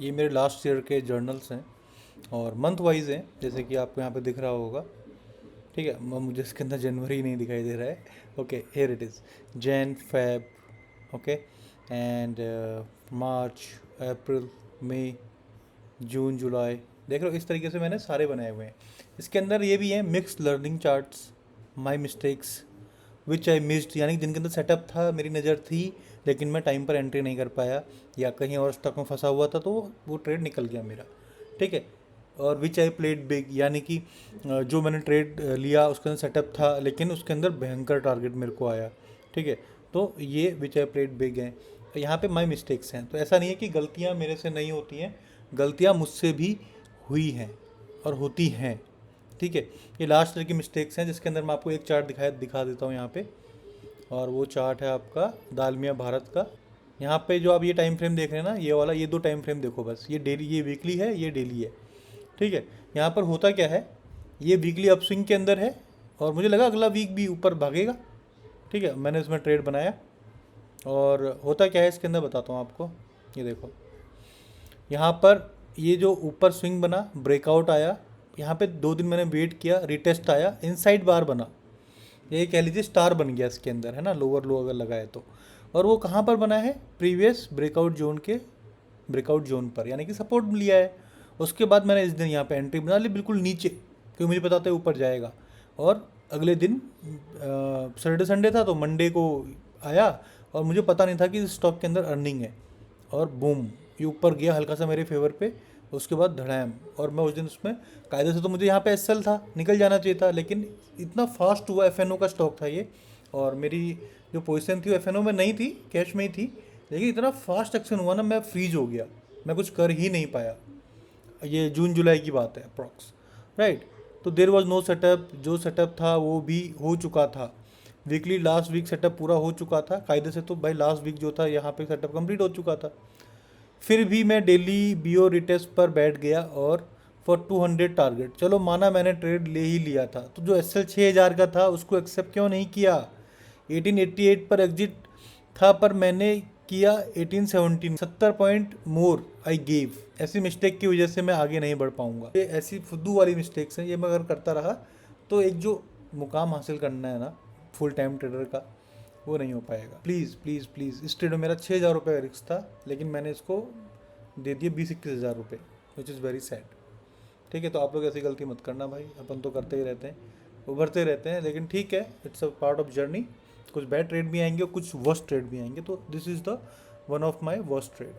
ये मेरे last year के जर्नल्स हैं और मंथ वाइज हैं, जैसे कि आपको यहाँ पे दिख रहा होगा। ठीक है, मुझे इसके अंदर जनवरी नहीं दिखाई दे रहा है। Okay, here it is, Jan, Feb, okay, and March, April, May, June, July. देख रहे हो, इस तरीके से मैंने सारे बनाए हुए हैं। इसके अंदर ये भी हैं mix learning charts, my mistakes which I missed, यानी कि जिनके अंदर सेटअप था, मेरी नज़र थी, लेकिन मैं टाइम पर एंट्री नहीं कर पाया या कहीं और स्टॉक में फंसा हुआ था तो वो ट्रेड निकल गया मेरा। ठीक है, और विच आई प्लेड बिग, यानी कि जो मैंने ट्रेड लिया उसके अंदर सेटअप था लेकिन उसके अंदर भयंकर टारगेट मेरे को आया। ठीक है, तो ये विच आई प्लेड बिग हैं। यहाँ पे माई मिस्टेक्स हैं, तो ऐसा नहीं है कि गलतियाँ मेरे से नहीं होती हैं, गलतियाँ मुझसे भी हुई हैं और होती हैं। ठीक है, ये लास्ट ईयर की मिस्टेक्स हैं, जिसके अंदर मैं आपको एक चार्ट दिखा देता हूँ यहाँ पे। और वो चार्ट है आपका दालमिया भारत का। यहाँ पे जो आप ये टाइम फ्रेम देख रहे हैं ना, ये वाला, ये दो टाइम फ्रेम देखो बस, ये डेली, ये वीकली है, ये डेली है। ठीक है, यहाँ पर होता क्या है, ये वीकली अपस्विंग के अंदर है और मुझे लगा अगला वीक भी ऊपर भागेगा। ठीक है, मैंने इसमें ट्रेड बनाया और होता क्या है इसके अंदर बताता हूँ आपको। ये देखो, यहाँ पर ये जो ऊपर स्विंग बना, ब्रेकआउट आया, यहाँ पे 2 दिन मैंने वेट किया, रिटेस्ट आया, इनसाइड बार बना, ये कह लीजिए स्टार बन गया इसके अंदर, है ना, लोअर लो अगर लगाए तो। और वो कहाँ पर बना है, प्रीवियस ब्रेकआउट जोन के, ब्रेकआउट जोन पर, यानी कि सपोर्ट लिया है। उसके बाद मैंने इस दिन यहाँ पे एंट्री बना ली बिल्कुल नीचे, क्योंकि मुझे पता था ऊपर जाएगा। और अगले दिन सैटरडे संडे था तो मंडे को आया और मुझे पता नहीं था कि इस स्टॉक के अंदर अर्निंग है, और बूम, ये ऊपर गया हल्का सा मेरे फेवर पे। उसके बाद धड़ाम, और मैं उस दिन उसमें, कायदे से तो मुझे यहाँ पे एसएल था, निकल जाना चाहिए था, लेकिन इतना फास्ट हुआ, एफएनओ का स्टॉक था ये, और मेरी जो पोजीशन थी वो एफएनओ में नहीं थी, कैश में ही थी, लेकिन इतना फास्ट एक्शन हुआ ना, मैं फ्रीज हो गया, मैं कुछ कर ही नहीं पाया। ये जून जुलाई की बात है अप्रॉक्स, राइट। तो देर वॉज नो सेटअप, जो सेटअप था वो भी हो चुका था, वीकली लास्ट वीक सेटअप पूरा हो चुका था कायदे से, तो भाई लास्ट वीक जो था यहाँ पे सेटअप कंप्लीट हो चुका था। फिर भी मैं डेली बीओ रिटेस्ट पर बैठ गया और फॉर 200 टारगेट, चलो माना मैंने ट्रेड ले ही लिया था, तो जो एस एल 6000 का था उसको एक्सेप्ट क्यों नहीं किया। 1888 पर एग्जिट था पर मैंने किया 1817, 70 पॉइंट मोर आई गेव। ऐसी मिस्टेक की वजह से मैं आगे नहीं बढ़ पाऊंगा। ये ऐसी फुद्दू वाली मिस्टेक्स हैं, ये मैं अगर करता रहा तो एक जो मुकाम हासिल करना है ना फुल टाइम ट्रेडर का, वो नहीं हो पाएगा। प्लीज़ प्लीज़ प्लीज़, इस ट्रेड में मेरा 6000 रुपये का रिस्क था, लेकिन मैंने इसको दे दिए 20-21 हज़ार रुपये, विच इज़ वेरी सैड। ठीक है, तो आप लोग ऐसी गलती मत करना भाई, अपन तो करते ही रहते हैं, उभरते रहते हैं, लेकिन ठीक है, it's a part of journey. कुछ बैड ट्रेड भी आएंगे और कुछ वर्स्ट ट्रेड भी आएंगे, तो this is the one of my worst trade.